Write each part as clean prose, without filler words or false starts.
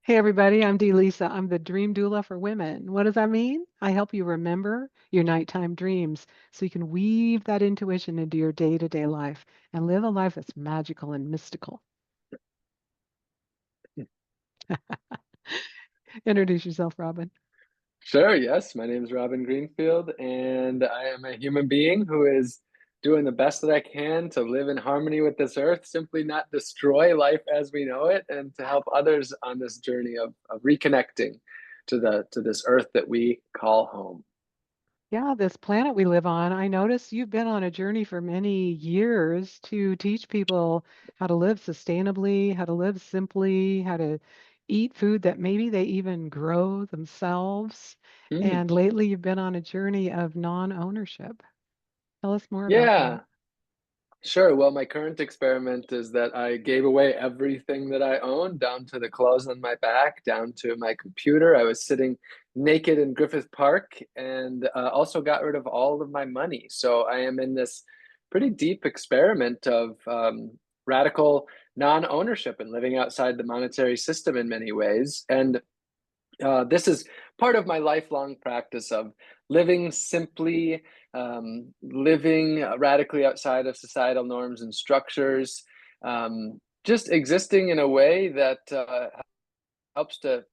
Hey everybody, I'm Dee Lisa. I'm the dream doula for women. What does that mean? I help you remember your nighttime dreams so you can weave that intuition into your day-to-day life and live a life that's magical and mystical. Introduce yourself, Robin. Sure, yes. My name is Robin Greenfield, and I am a human being who is doing the best that I can to live in harmony with this earth, simply not destroy life as we know it, and to help others on this journey of reconnecting to this earth that we call home. Yeah, this planet we live on, I notice you've been on a journey for many years to teach people how to live sustainably, how to live simply, how to eat food that maybe they even grow themselves. Hmm. And lately you've been on a journey of non-ownership. Tell us more about that. Yeah, sure. Well, my current experiment is that I gave away everything that I owned, down to the clothes on my back, down to my computer. I was sitting naked in Griffith Park and also got rid of all of my money. So I am in this pretty deep experiment of radical non-ownership and living outside the monetary system in many ways. And this is part of my lifelong practice of living simply, living radically outside of societal norms and structures, just existing in a way that helps to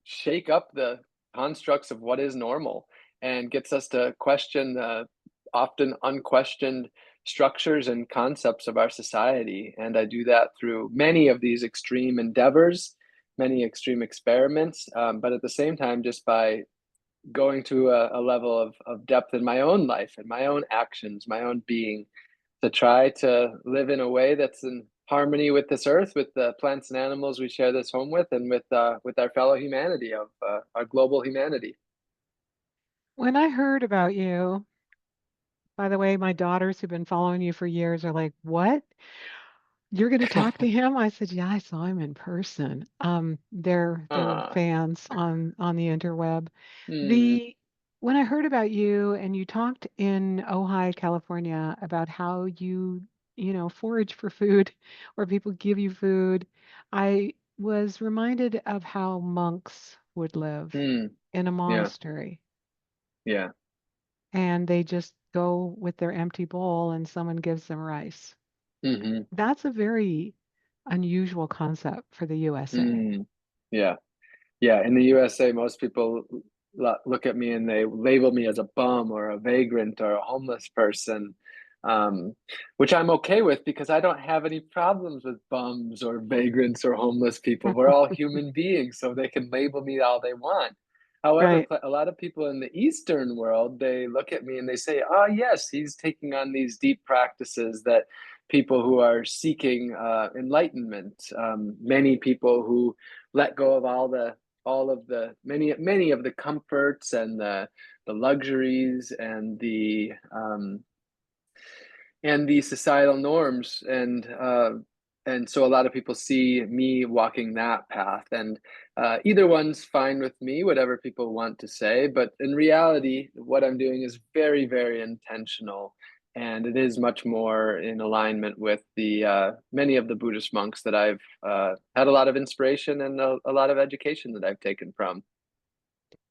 shake up the constructs of what is normal and gets us to question the often unquestioned structures and concepts of our society. And I do that through many of these extreme endeavors, many extreme experiments, but at the same time, just by going to a level of depth in my own life and my own actions, my own being, to try to live in a way that's in harmony with this earth, with the plants and animals we share this home with, and with our fellow humanity of our global humanity. When I heard about you, by the way, my daughters who've been following you for years are like, "What? You're going to talk to him?" I said, "Yeah, I saw him in person." They're Ah, fans on the interweb. hmm, The When I heard about you and you talked in Ojai, California about how you forage for food or people give you food, I was reminded of how monks would live hmm, in a yeah, monastery yeah, and they just go with their empty bowl and someone gives them rice. hmm, That's a very unusual concept for the USA. hmm, yeah. Yeah, in the USA, most people look at me and they label me as a bum or a vagrant or a homeless person, which I'm okay with because I don't have any problems with bums or vagrants or homeless people. We're all human beings, so they can label me all they want. However, Right. a lot of people in the Eastern world, they look at me and they say, "Oh, yes, he's taking on these deep practices that people who are seeking enlightenment, many people who let go of all of the many of the comforts and the luxuries and the societal norms and so a lot of people see me walking that path and either one's fine with me, whatever people want to say, but in reality what I'm doing is very, very intentional, and it is much more in alignment with the many of the Buddhist monks that I've had a lot of inspiration and a lot of education that I've taken from.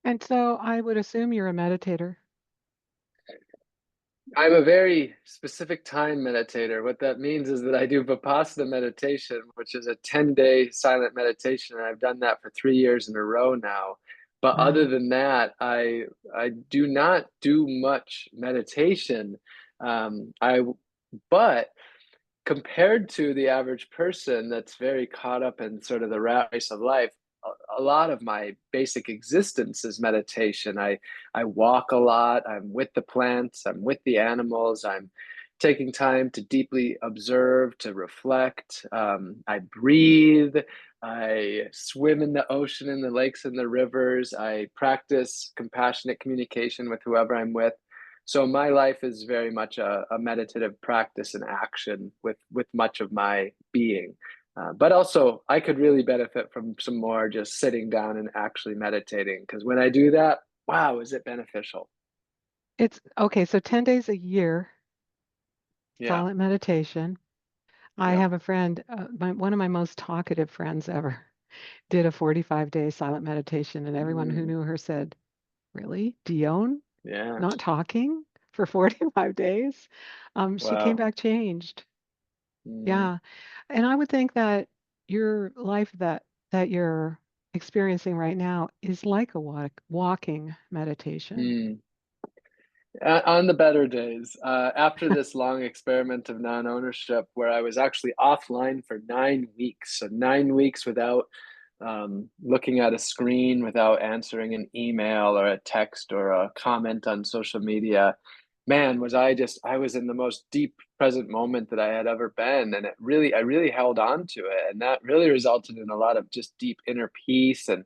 And so I would assume you're a meditator. I'm a very specific time meditator. What that means is that I do Vipassana meditation, which is a 10-day silent meditation, and I've done that for 3 years in a row now. But other Wow. than that, I do not do much meditation. I but compared to the average person that's very caught up in sort of the rat race of life, a lot of my basic existence is meditation. I walk a lot. I'm with the plants. I'm with the animals. I'm taking time to deeply observe, to reflect. I breathe. I swim in the ocean, in the lakes, and the rivers. I practice compassionate communication with whoever I'm with. So my life is very much a meditative practice and action with much of my being. But also, I could really benefit from some more just sitting down and actually meditating, because when I do that, wow, is it beneficial? It's okay. So 10 days a year, Yeah, silent meditation. I yeah. have a friend, one of my most talkative friends ever. did a 45-day silent meditation, and everyone who Mm, knew her said, "Really? Dion? yeah. Not talking for 45 days?" She came Wow. back changed. Mm, Yeah. And I would think that your life that you're experiencing right now is like a walking meditation. mm. On the better days, after this long experiment of non-ownership, where I was actually offline for 9 weeks, so 9 weeks without looking at a screen, without answering an email or a text or a comment on social media, man, I was in the most deep present moment that I had ever been, and I really held on to it, and that really resulted in a lot of just deep inner peace and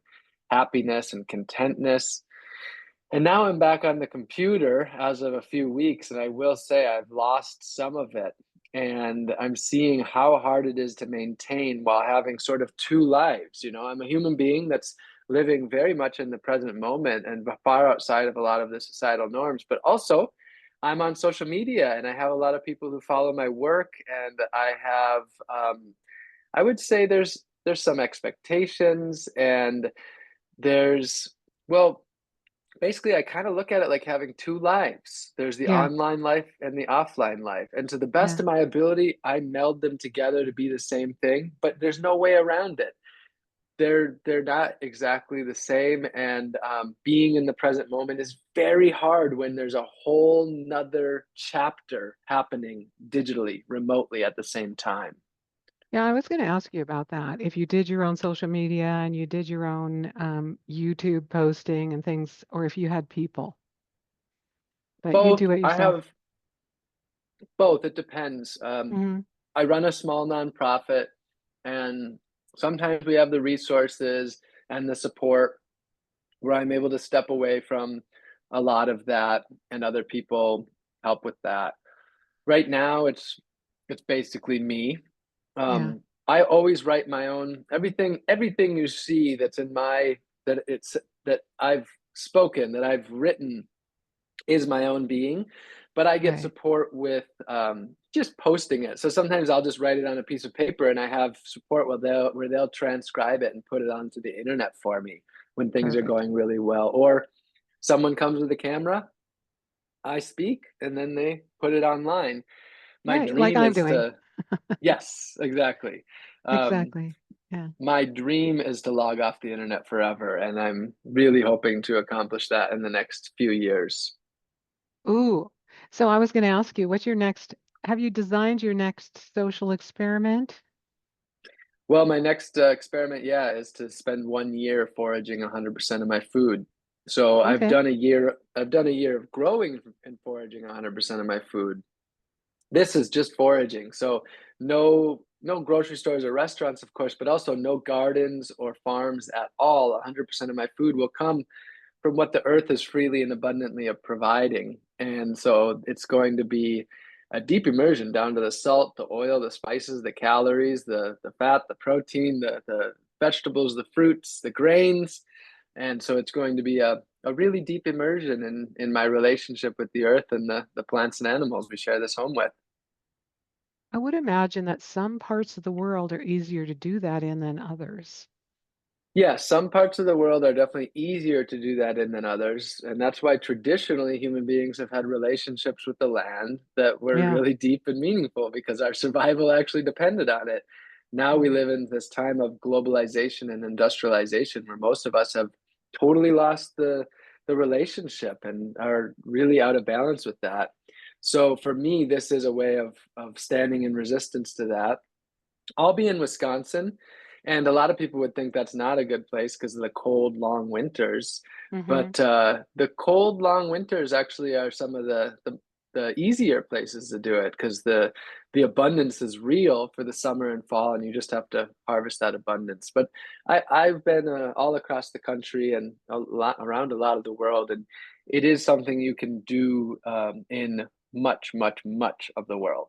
happiness and contentness. And now I'm back on the computer as of a few weeks, and I will say I've lost some of it. And I'm seeing how hard it is to maintain while having sort of two lives. You know, I'm a human being that's living very much in the present moment and far outside of a lot of the societal norms, but also I'm on social media and I have a lot of people who follow my work, and I have, I would say there's some expectations, and there's, well, basically, I kind of look at it like having two lives. There's the Yeah. online life and the offline life. And to the best Yeah. of my ability, I meld them together to be the same thing, but there's no way around it. They're not exactly the same. And being in the present moment is very hard when there's a whole nother chapter happening digitally, remotely at the same time. Yeah, I was going to ask you about that. If you did your own social media and you did your own YouTube posting and things, or if you had people, but you Both, do it I yourself. have both. It depends. Hmm. I run a small nonprofit, and sometimes we have the resources and the support where I'm able to step away from a lot of that, and other people help with that. Right now, it's basically me. Yeah. I always write my own everything you see that's in my that it's that I've spoken, that I've written, is my own being, but I get Right. support with just posting it. So sometimes I'll just write it on a piece of paper, and I have support where they'll transcribe it and put it onto the internet for me when things are Perfect. going really well. Or someone comes with a camera, I speak, and then they put it online. My Right. Like dream I'm is doing. to Yes, exactly. Um, Exactly. Yeah. my dream is to log off the internet forever, and I'm really hoping to accomplish that in the next few years. Ooh. So I was going to ask you, what's your next, have you designed your next social experiment? Well, my next experiment, yeah, is to spend 1 year foraging 100% of my food. So Okay. I've done a year of growing and foraging 100% of my food. This is just foraging. So no grocery stores or restaurants, of course, but also no gardens or farms at all. 100% of my food will come from what the earth is freely and abundantly of providing. And so it's going to be a deep immersion down to the salt, the oil, the spices, the calories, the fat, the protein, the vegetables, the fruits, the grains. And so it's going to be a really deep immersion in my relationship with the earth and the plants and animals we share this home with. I would imagine that some parts of the world are easier to do that in than others. Yeah, some parts of the world are definitely easier to do that in than others. And that's why traditionally human beings have had relationships with the land that were Yeah. really deep and meaningful because our survival actually depended on it. Now we Mm. live in this time of globalization and industrialization where most of us have totally lost the relationship and are really out of balance with that. So for me, this is a way of standing in resistance to that. I'll be in Wisconsin, and a lot of people would think that's not a good place because of the cold, long winters. Hmm. But the cold, long winters actually are some of the easier places to do it because the abundance is real for the summer and fall, and you just have to harvest that abundance. But I've been all across the country and a lot around a lot of the world, and it is something you can do in much, much, much of the world.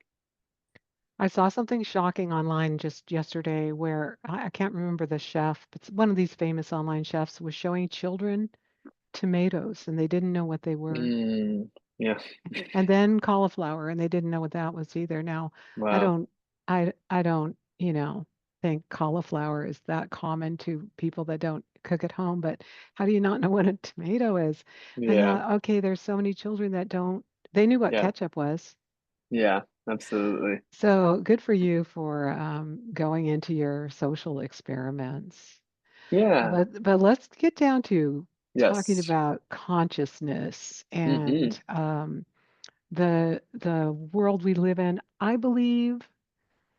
I saw something shocking online just yesterday where I can't remember the chef, but one of these famous online chefs was showing children tomatoes and they didn't know what they were. Mm, yeah. And then cauliflower and they didn't know what that was either. Now, I Wow. don't I don't, think cauliflower is that common to people that don't cook at home, but how do you not know what a tomato is? I Yeah. thought, okay, there's so many children that don't, they knew what Yeah. ketchup was. Yeah. Absolutely. So good for you for going into your social experiments. Yeah. But let's get down to talking Yes. about consciousness Mm-hmm. and the world we live in. I believe,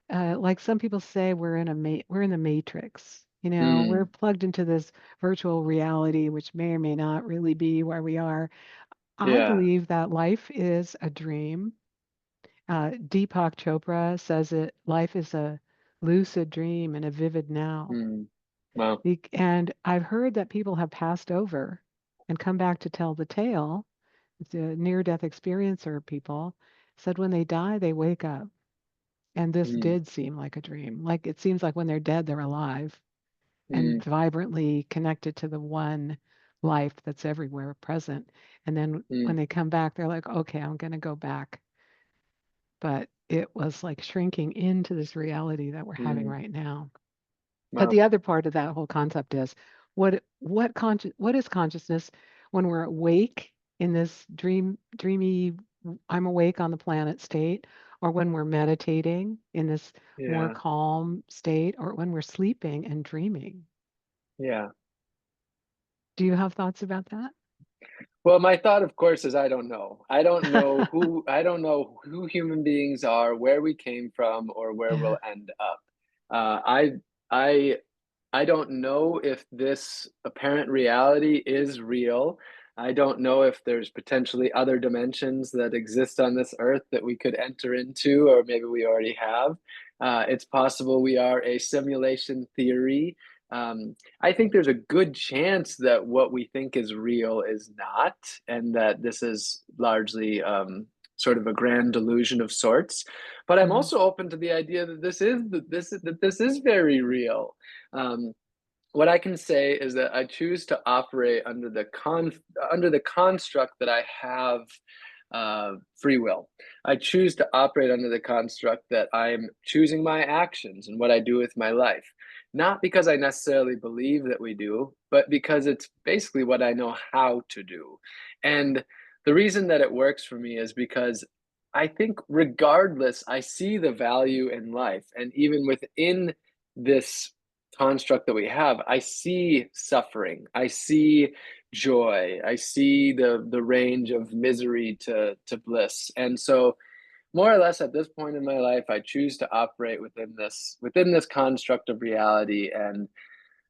like some people say, we're in the matrix. You know, we're Mm. plugged into this virtual reality, which may or may not really be where we are. I Yeah. believe that life is a dream. Deepak Chopra says it. Life is a lucid dream and a vivid now. Mm. Wow. And I've heard that people have passed over and come back to tell the tale. The near-death experiencer people said when they die, they wake up. And this Mm. did seem like a dream. Like it seems like when they're dead, they're alive and Mm. vibrantly connected to the one life that's everywhere present. And then when Mm. they come back, they're like, okay, I'm going to go back. But it was like shrinking into this reality that we're having Mm. right now. But Wow. the other part of that whole concept is what is consciousness when we're awake in this dreamy I'm awake on the planet state, or when we're meditating in this more Yeah. calm state, or when we're sleeping and dreaming. Yeah. Do you have thoughts about that? Well, my thought, of course, is I don't know. I don't know who human beings are, where we came from, or where Yeah. we'll end up. Uh, I I I don't know if this apparent reality is real. I don't know if there's potentially other dimensions that exist on this earth that we could enter into, or maybe we already have. It's possible we are a simulation theory. I think there's a good chance that what we think is real is not, and that this is largely sort of a grand delusion of sorts. But I'm Mhm. also open to the idea that this is very real. Um, what I can say is that I choose to operate under the construct that I have free will. I choose to operate under the construct that I'm choosing my actions and what I do with my life. Not because I necessarily believe that we do, but because it's basically what I know how to do. And the reason that it works for me is because I think, regardless, I see the value in life. And even within this construct that we have, I see suffering, I see joy, I see the range of misery to bliss. And so, more or less, at this point in my life, I choose to operate within this construct of reality, and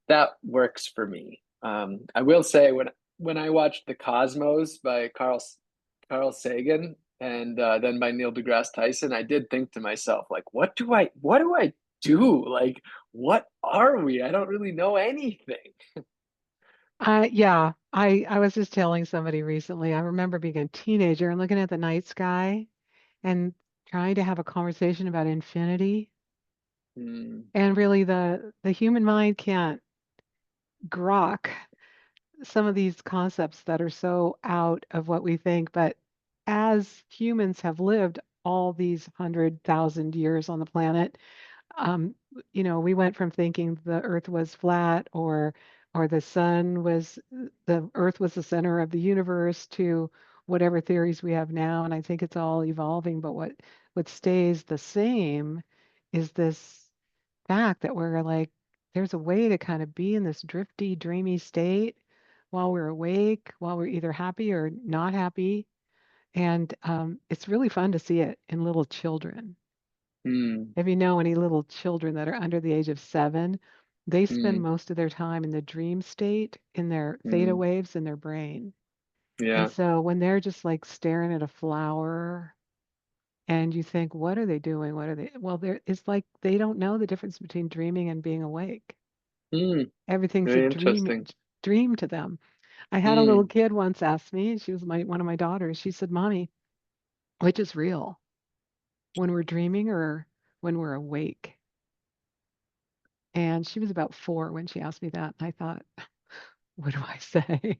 that works for me. I will say, when I watched The Cosmos by Carl Sagan, and then by Neil deGrasse Tyson, I did think to myself, like, what do I do? Like, what are we? I don't really know anything. Yeah, I was just telling somebody recently. I remember being a teenager and looking at the night sky and trying to have a conversation about infinity. Mm. And really the human mind can't grok some of these concepts that are so out of what we think. But as humans have lived all these 100,000 years on the planet, um, we went from thinking the Earth was flat, or the Earth was the center of the universe, to whatever theories we have now. And I think it's all evolving. But what stays the same is this fact that we're like, there's a way to kind of be in this drifty, dreamy state while we're awake, while we're either happy or not happy. And it's really fun to see it in little children. Mm. If you know any little children that are under the age of 7, they spend Mm. most of their time in the dream state in their theta Mm. waves in their brain. And Yeah. so when they're just like staring at a flower and you think, what are they doing? What are they? Well, it's like they don't know the difference between dreaming and being awake. Mm. Everything's a Very interesting. dream to them. I had a little Mm. kid once ask me, she was one of my daughters. She said, "Mommy, which is real? When we're dreaming or when we're awake?" And she was about 4 when she asked me that. And I thought, what do I say?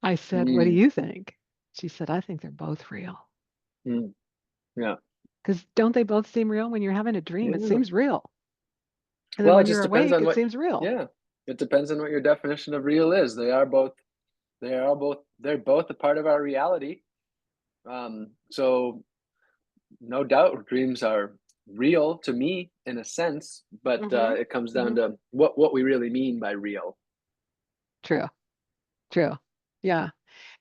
I said, "What do Mm. you think?" She said, "I think they're both real." Mm. Yeah. Because don't they both seem real when you're having a dream? It Yeah. seems real. And then Well, it when just you're depends awake, on it what, seems real. yeah, it depends on what your definition of real is. They're both a part of our reality. So no doubt dreams are real to me in a sense, but Mhm. it comes down Mhm. to what we really mean by real. True. True. Yeah.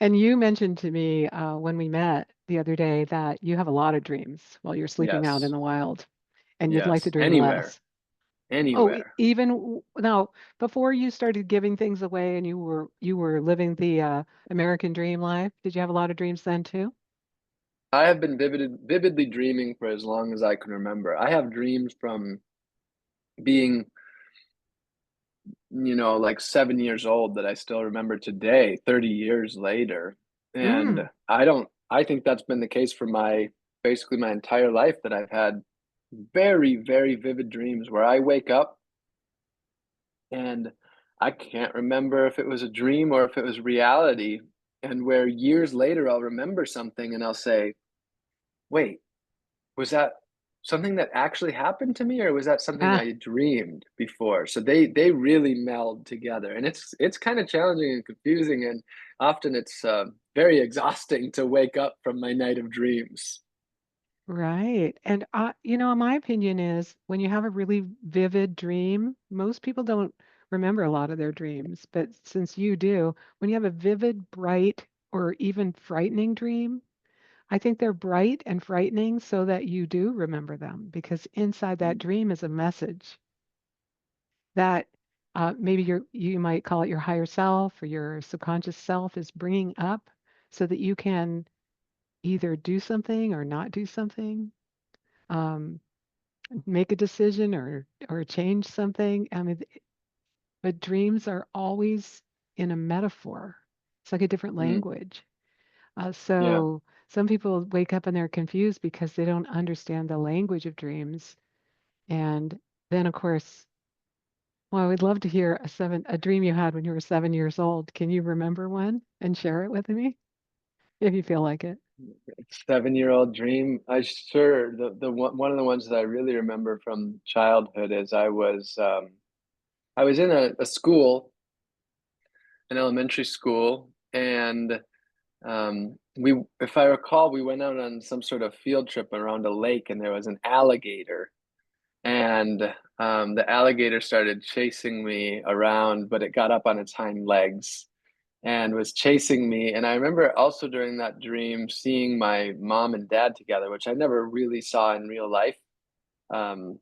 And you mentioned to me when we met the other day that you have a lot of dreams while you're sleeping out in Yes. the wild, and you'd like to Yes. dream Anywhere. less. Oh, Anywhere. now before you started giving things away and you were living the American dream life, did you have a lot of dreams then too? I have been vividly dreaming for as long as I can remember. I have dreams from being, like 7 years old that I still remember today, 30 years later. And Mm. I think that's been the case for basically my entire life, that I've had very, very vivid dreams where I wake up and I can't remember if it was a dream or if it was reality. And where years later I'll remember something and I'll say, wait, was that something that actually happened to me, or was that something Ah, I dreamed before? So they really meld together, and it's kind of challenging and confusing, and often it's very exhausting to wake up from my night of dreams. right. And my opinion is when you have a really vivid dream, most people don't remember a lot of their dreams, but since you do, when you have a vivid, bright, or even frightening dream, I think they're bright and frightening so that you do remember them because inside that Mm, dream is a message that maybe you might call it your higher self or your subconscious self is bringing up so that you can either do something or not do something, um, make a decision or change something. I mean, but dreams are always in a metaphor. It's like a different mm, language. yeah. So some people wake up and they're confused because they don't understand the language of dreams. And then, of course, well, I would love to hear a dream you had when you were 7 years old. Can you remember one and share it with me if you feel like it? 7-year-old dream. I sure the one of the ones that I really remember from childhood is I was in a school, an elementary school, and if I recall, we went out on some sort of field trip around a lake, and there was an alligator, and the alligator started chasing me around, but it got up on its hind legs and was chasing me. And I remember also during that dream seeing my mom and dad together, which I never really saw in real life, um,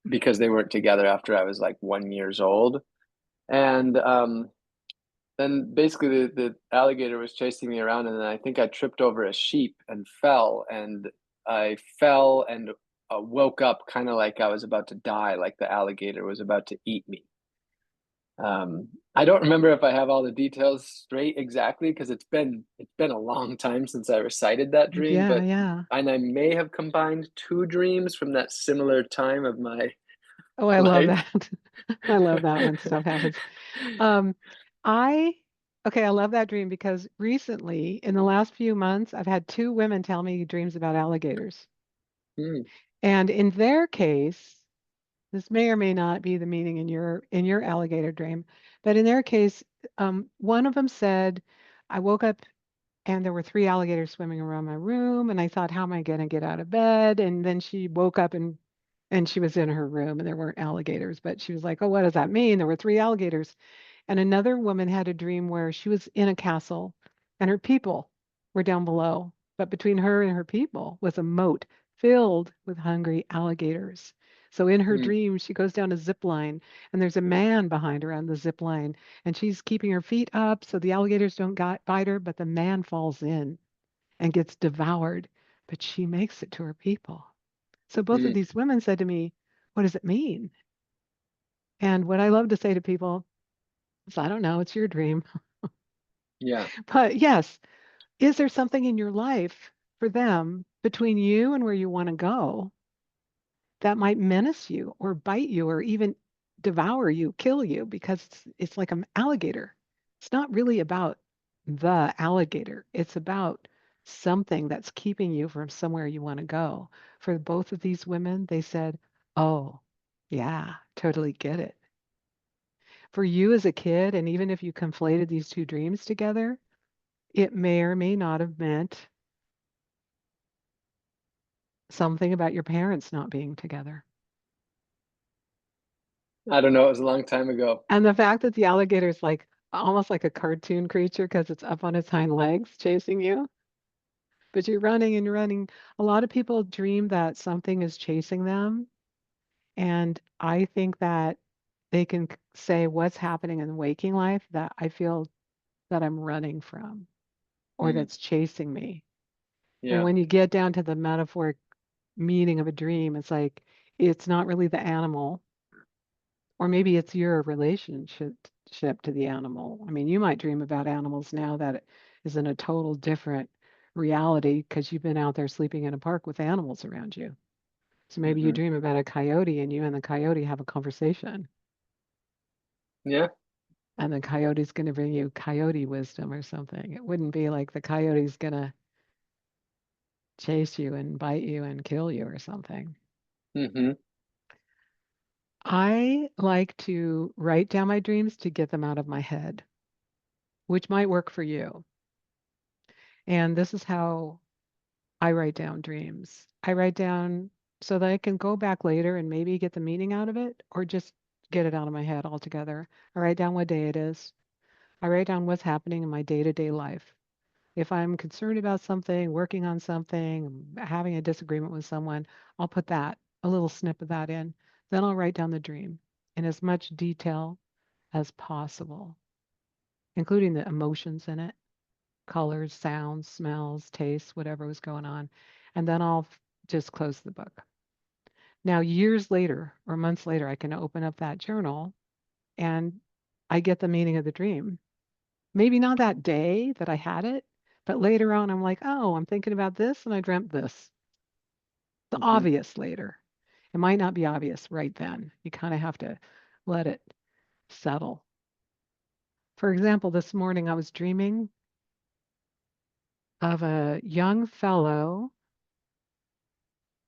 because they weren't together after I was like 1 years old. And then basically the alligator was chasing me around, and then I think I tripped over a sheep and fell, and I fell and woke up kind of like I was about to die, like the alligator was about to eat me. I don't remember if I have all the details straight exactly because it's been a long time since I recited that dream, Yeah, but yeah. and I may have combined two dreams from that similar time of my Oh, I love life. that. I love that when stuff happens. Um, I, okay, I love that dream because recently, in the last few months, I've had two women tell me dreams about alligators. Hmm, And in their case, this may or may not be the meaning in your alligator dream, but in their case, one of them said, I woke up and there were three alligators swimming around my room, and I thought, how am I going to get out of bed? And then she woke up and she was in her room and there weren't alligators, but she was like, oh, what does that mean? There were three alligators. And another woman had a dream where she was in a castle and her people were down below. But between her and her people was a moat filled with hungry alligators. So in her hmm, dream, she goes down a zip line and there's a man behind her on the zip line and she's keeping her feet up so the alligators don't bite her, but the man falls in and gets devoured. But she makes it to her people. So both of hmm, these women said to me, what does it mean? And what I love to say to people is, I don't know, it's your dream. yeah. But yes, is there something in your life for them between you and where you want to go that might menace you or bite you or even devour you, kill you because it's like an alligator. It's not really about the alligator. It's about something that's keeping you from somewhere you want to go. For both of these women, they said, "Oh, Yeah, totally get it. For you as a kid, and even if you conflated these two dreams together, it may or may not have meant something about your parents not being together. I don't know. It was a long time ago. And the fact that the alligator is like almost like a cartoon creature because it's up on its hind legs chasing you, but you're running and you're running. A lot of people dream that something is chasing them. And I think that they can say what's happening in waking life that I feel that I'm running from or Mm, that's chasing me. And yeah. when you get down to the metaphoric meaning of a dream, it's like it's not really the animal, or maybe it's your relationship to the animal. I mean, you might dream about animals now that it is in a total different reality because you've been out there sleeping in a park with animals around you. So maybe you Hmm. dream about a coyote and you and the coyote have a conversation, Yeah. and the coyote's going to bring you coyote wisdom or something. It wouldn't be like the coyote's going to chase you and bite you and kill you or something. Hmm. I like to write down my dreams to get them out of my head, which might work for you. And this is how I write down dreams. I write down so that I can go back later and maybe get the meaning out of it or just get it out of my head altogether. I write down what day it is. I write down what's happening in my day to day life. If I'm concerned about something, working on something, having a disagreement with someone, I'll put that, a little snip of that in. Then I'll write down the dream in as much detail as possible, including the emotions in it, colors, sounds, smells, tastes, whatever was going on. And then I'll just close the book. Now, years later or months later, I can open up that journal and I get the meaning of the dream. Maybe not that day that I had it, but later on, I'm like, oh, I'm thinking about this and I dreamt this. The Hmm. obvious later. It might not be obvious right then. You kind of have to let it settle. For example, this morning I was dreaming of a young fellow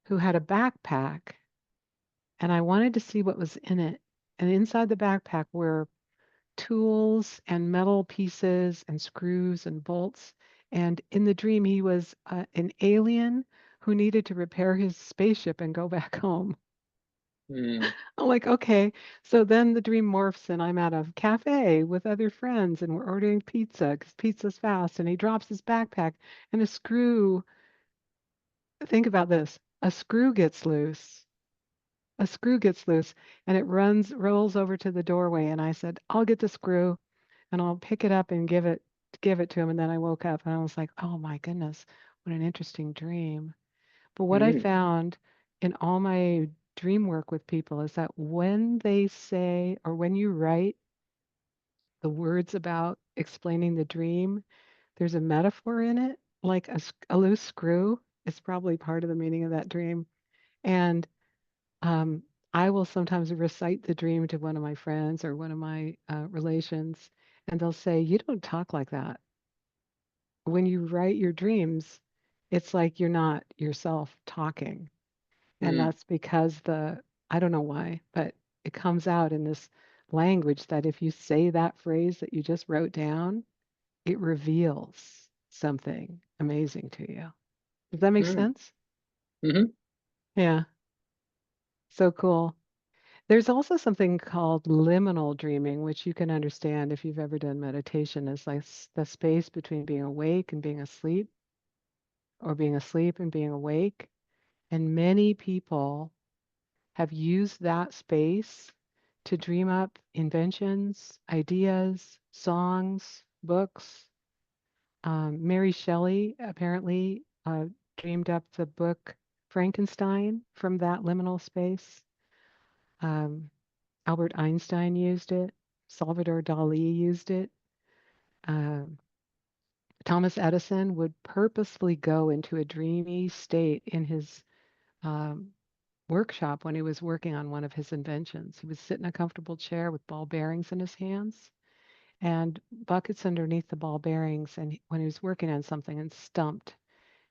who had a backpack, and I wanted to see what was in it. And inside the backpack were tools and metal pieces and screws and bolts. And in the dream, he was an alien who needed to repair his spaceship and go back home. Mm. I'm like, okay. So then the dream morphs, and I'm at a cafe with other friends, and we're ordering pizza because pizza's fast. And he drops his backpack, and a screw, think about this, a screw gets loose. A screw gets loose and it rolls over to the doorway. And I said, I'll get the screw and I'll pick it up and give it to him. And then I woke up and I was like, oh my goodness, what an interesting dream. But what I Mm. found in all my dream work with people is that when they say or when you write the words about explaining the dream, there's a metaphor in it, like a loose screw is probably part of the meaning of that dream. And um, I will sometimes recite the dream to one of my friends or one of my relations, and they'll say, you don't talk like that. When you write your dreams, it's like you're not yourself talking. And Mm. that's because I don't know why, but it comes out in this language that if you say that phrase that you just wrote down, it reveals something amazing to you. Does that make Mm. sense? Hmm. Yeah, so cool. There's also something called liminal dreaming, which you can understand if you've ever done meditation, is like the space between being awake and being asleep, or being asleep and being awake. And many people have used that space to dream up inventions, ideas, songs, books. Mary Shelley apparently dreamed up the book Frankenstein from that liminal space. Um, Albert Einstein used it. Salvador Dali used it. Um, Thomas Edison would purposefully go into a dreamy state in his um, workshop when he was working on one of his inventions. He would sit in a comfortable chair with ball bearings in his hands and buckets underneath the ball bearings. And when he was working on something and stumped,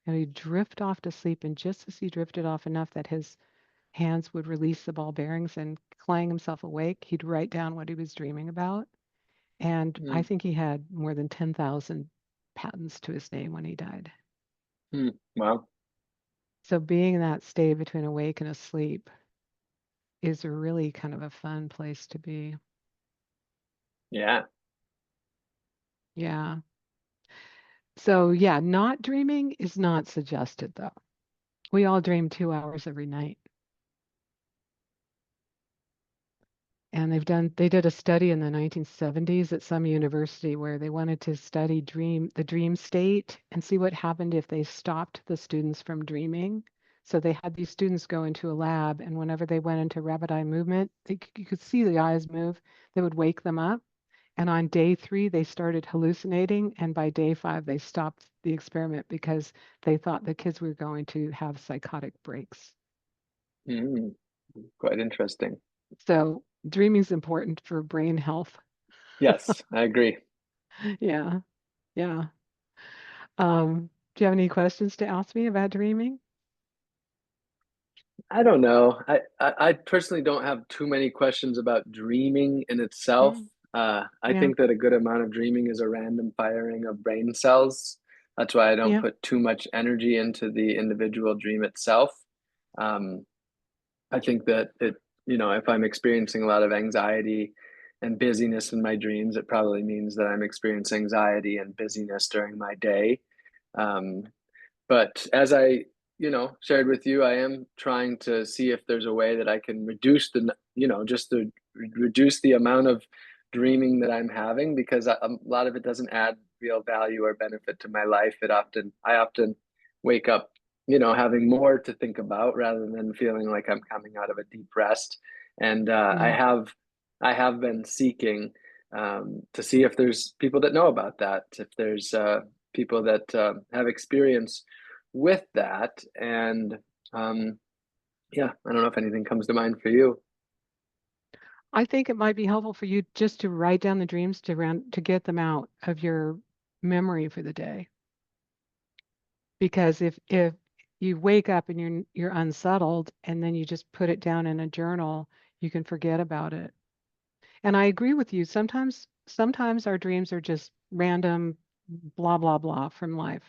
and he'd drift off to sleep. And just as he drifted off enough that his hands would release the ball bearings and clang himself awake, he'd write down what he was dreaming about. And I Mm, think he had more than 10,000 patents to his name when he died. wow. So being in that state between awake and asleep is really kind of a fun place to be. Yeah. Yeah. So, yeah, not dreaming is not suggested though. We all dream 2 hours every night. And they did a study in the 1970s at some university where they wanted to study the dream state and see what happened if they stopped the students from dreaming. So they had these students go into a lab, and whenever they went into rapid eye movement, you could see the eyes move. They would wake them up. And on day 3, they started hallucinating. And by day 5, they stopped the experiment because they thought the kids were going to have psychotic breaks. Mm, quite interesting. So dreaming is important for brain health. Yes, I agree. Yeah, yeah. Do you have any questions to ask me about dreaming? I don't know. I personally don't have too many questions about dreaming in itself. Mm, I yeah, think that a good amount of dreaming is a random firing of brain cells. That's why I don't yeah. put too much energy into the individual dream itself. Um, I think that if I'm experiencing a lot of anxiety and busyness in my dreams, it probably means that I'm experiencing anxiety and busyness during my day. Um, but as I, shared with you, I am trying to see if there's a way that I can reduce just to reduce the amount of dreaming that I'm having because a lot of it doesn't add real value or benefit to my life. I often wake up, having more to think about rather than feeling like I'm coming out of a deep rest. And Mm. I have been seeking to see if there's people that know about that, if there's people that have experience with that. And yeah, I don't know if anything comes to mind for you. I think it might be helpful for you just to write down the dreams to get them out of your memory for the day. Because if you wake up and you're unsettled and then you just put it down in a journal, you can forget about it. And I agree with you. Sometimes our dreams are just random blah blah blah from life.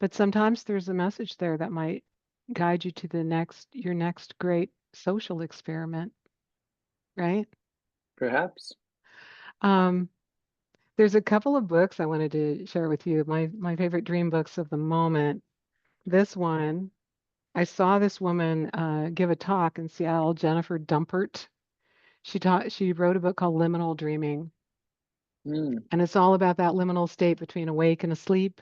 But sometimes there's a message there that might guide you to your next great social experiment, right? Perhaps. Um, there's a couple of books I wanted to share with you. My favorite dream books of the moment. This one, I saw this woman give a talk in Seattle, Jennifer Dumpert. She wrote a book called Liminal Dreaming, Mm, and it's all about that liminal state between awake and asleep.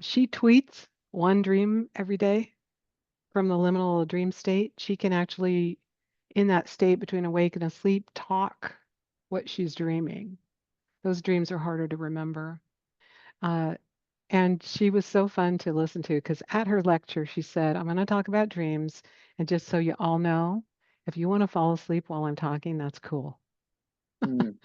She tweets one dream every day from the liminal dream state. She can actually, in that state between awake and asleep, talk what she's dreaming. Those dreams are harder to remember. Uh, and she was so fun to listen to because at her lecture, she said, I'm going to talk about dreams. And just so you all know, if you want to fall asleep while I'm talking, that's cool. mm,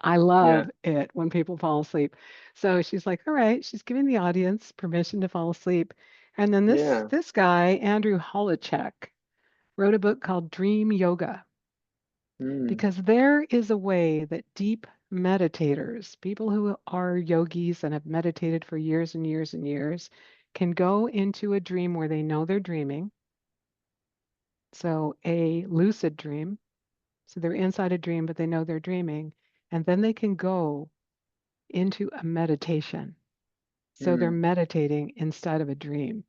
I yeah. love it when people fall asleep. So she's like, all right, she's giving the audience permission to fall asleep. And then this Yeah. this guy, Andrew Holacek, wrote a book called Dream Yoga Mm, because there is a way that deep meditators, people who are yogis and have meditated for years and years and years, can go into a dream where they know they're dreaming. So a lucid dream. So they're inside a dream, but they know they're dreaming. And then they can go into a meditation. So they're mm, meditating instead of a dream.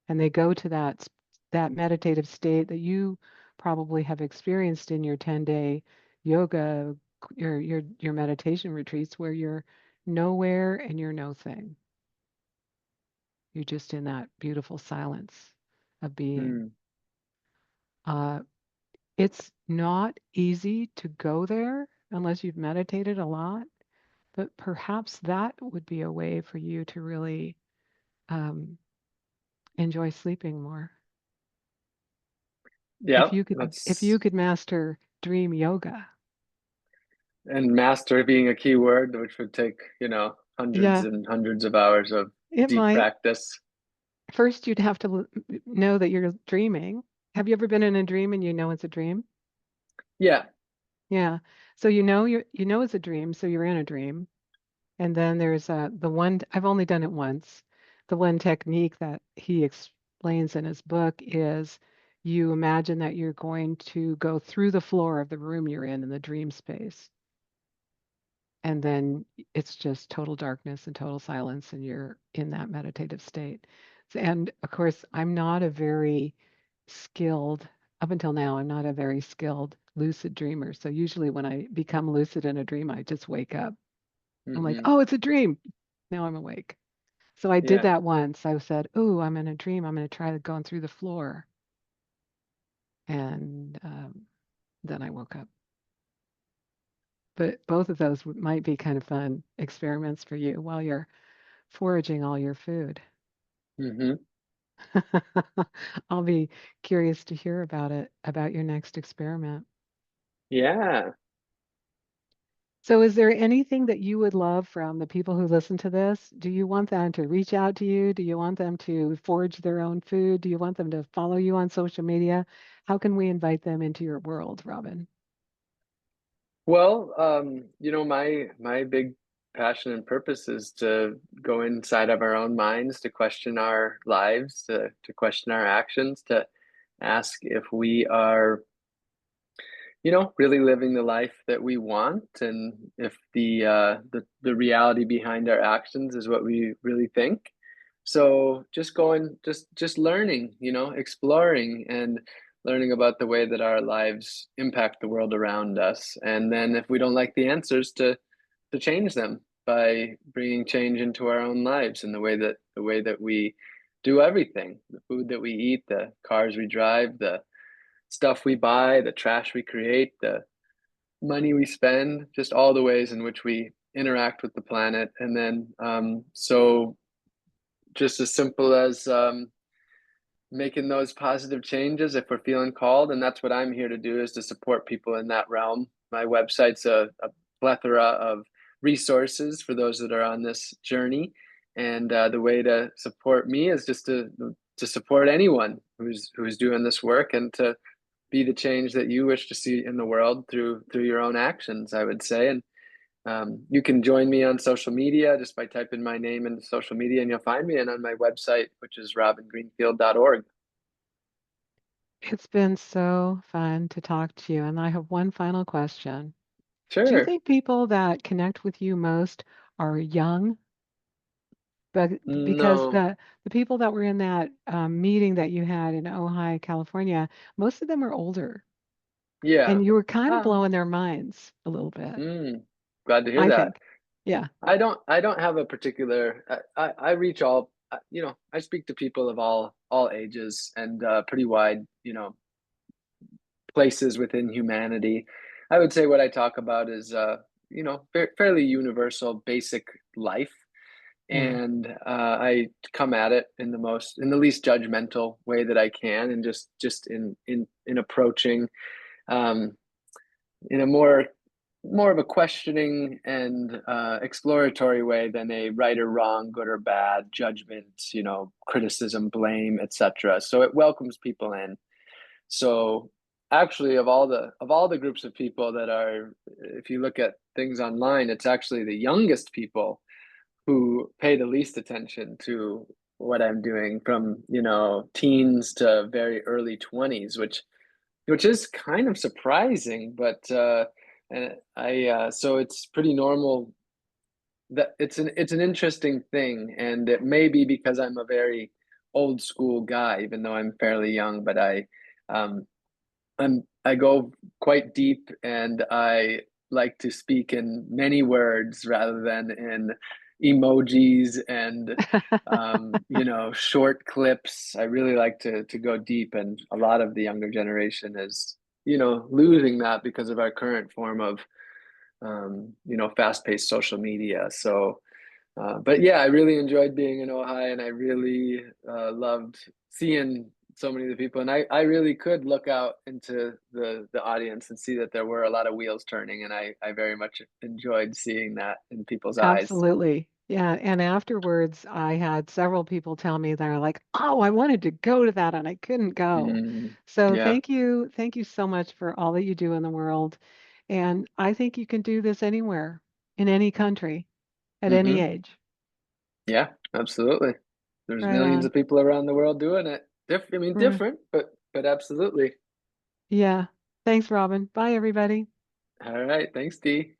And they go to that meditative state that you probably have experienced in your 10-day yoga, your meditation retreats where you're nowhere and you're no thing. You're just in that beautiful silence of being. mm. Uh, it's not easy to go there unless you've meditated a lot, but perhaps that would be a way for you to really um, enjoy sleeping more. Yeah, If that's you could master dream yoga. and master being a key word, which would take, hundreds Yeah, and hundreds of hours of it deep might. practice. First, you'd have to know that you're dreaming. Have you ever been in a dream and you know it's a dream? Yeah. Yeah. So you know it's a dream, so you're in a dream. And then there's the one I've only done it once. The one technique that he explains in his book is you imagine that you're going to go through the floor of the room you're in the dream space. And then it's just total darkness and total silence, and you're in that meditative state. And of course, I'm not a very skilled, up until now, I'm not a very skilled lucid dreamer. So usually when I become lucid in a dream, I just wake up. I'm like, Hmm. oh, it's a dream. Now I'm awake. So I did Yeah. that once. I said, oh, I'm in a dream. I'm going to try going through the floor. And then I woke up. But both of those might be kind of fun experiments for you while you're foraging all your food. Hmm. I'll be curious to hear about it, about your next experiment. Yeah. So, is there anything that you would love from the people who listen to this? Do you want them to reach out to you? Do you want them to forage their own food? Do you want them to follow you on social media? How can we invite them into your world, Robin? Well, my big passion and purpose is to go inside of our own minds, to question our lives, to question our actions, to ask if we are, really living the life that we want, and if the reality behind our actions is what we really think. So just going, just learning, exploring and learning about the way that our lives impact the world around us, and then if we don't like the answers, to change them by bringing change into our own lives in the way that we do everything, the food that we eat, the cars we drive, the stuff we buy, the trash we create, the money we spend, just all the ways in which we interact with the planet. And then, so just as simple as making those positive changes if we're feeling called. And that's what I'm here to do, is to support people in that realm. My website's a plethora of resources for those that are on this journey. And the way to support me is just to support anyone who's doing this work, and to be the change that you wish to see in the world through your own actions, I would say. And you can join me on social media just by typing my name into social media, and you'll find me, and on my website, which is robingreenfield.org. It's been so fun to talk to you. And I have one final question. Do you Sure. think people that connect with you most are young? But because No. the people that were in that meeting that you had in Ojai, California, most of them are older, Yeah. and you were kind of Ah. blowing their minds a little bit, Glad to hear I that. think. Yeah, I don't have a particular. I reach all. I speak to people of all ages, and pretty wide. Places within humanity. I would say what I talk about is, fairly universal, basic life, yeah. and I come at it in the least judgmental way that I can, and just in approaching, um, in a more of a questioning and exploratory way than a right or wrong, good or bad judgment, criticism, blame, etc. So it welcomes people in. So actually, of all the groups of people that are, if you look at things online, it's actually the youngest people who pay the least attention to what I'm doing, from teens to very early 20s, which is kind of surprising, but and I so it's pretty normal. That it's an interesting thing, and it may be because I'm a very old school guy, even though I'm fairly young, but um I go quite deep, and I like to speak in many words rather than in emojis and short clips. I really like to go deep, and a lot of the younger generation is losing that because of our current form of fast-paced social media. So but yeah, I really enjoyed being in Ojai, and I really loved seeing so many of the people. And I really could look out into the audience and see that there were a lot of wheels turning, and I very much enjoyed seeing that in people's eyes. Absolutely. Yeah, and afterwards, I had several people tell me they're like, "Oh, I wanted to go to that and I couldn't go." Mm, So yeah. thank you so much for all that you do in the world. And I think you can do this anywhere, in any country, at any Hmm. age. Yeah, absolutely. There's Right millions on. of people around the world doing it. I mean, Right. different, but absolutely. Yeah. Thanks, Robin. Bye, everybody. All right. Thanks, Dee.